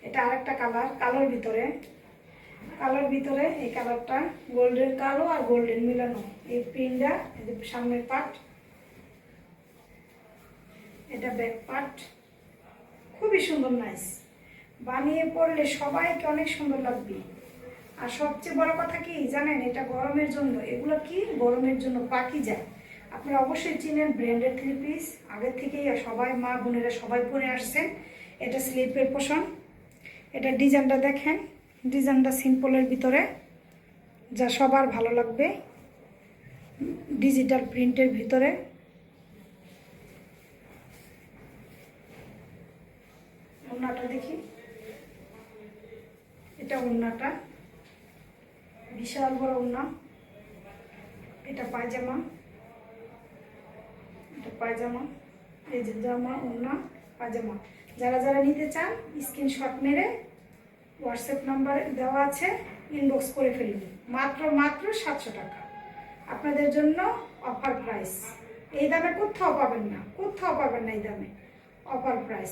এটা আরেকটা কালার, কালোর ভিতরে এই কালারটা গোল্ডেন, কালো আর গোল্ডেন মিলানো। এই প্রিন্টটা, এই যে সামনের পার্ট, এটা ব্যাক পার্ট, খুবই সুন্দর, নাইস। বানিয়ে পরলে সবাইকে অনেক সুন্দর লাগবে। আর সবচেয়ে বড় কথা কি জানেন, এটা গরমের জন্য, এগুলো কি গরমের জন্য পাকিজা। আপনারা অবশ্যই চিনেন ব্র্যান্ডের 3 পিস, আগে থেকেই সবাই মা বোনেরা সবাই পরে আসছেন। এটা স্লিপের পোষণ। এটা ডিজাইনটা দেখেন, ডিজাইনটা সিম্পলের ভিতরে, যা সবার ভালো লাগবে, ডিজিটাল প্রিন্টের ভিতরে। ওড়নাটা দেখি, এটা ওড়নাটা বিশাল বড় ওড়না। এটা পায়জামা, এটা পায়জামা, এই যে জামা, ওড়না, পায়জামা। যারা যারা নিতে চান স্ক্রিনশট মেরে হোয়াটসঅ্যাপ নাম্বার দেওয়া আছে, ইনবক্স করে ফেলুন। মাত্র 700 টাকা আপনাদের জন্য অফার প্রাইস। এই দামে কোথাও পাবেন না, এই দামে অফার প্রাইস।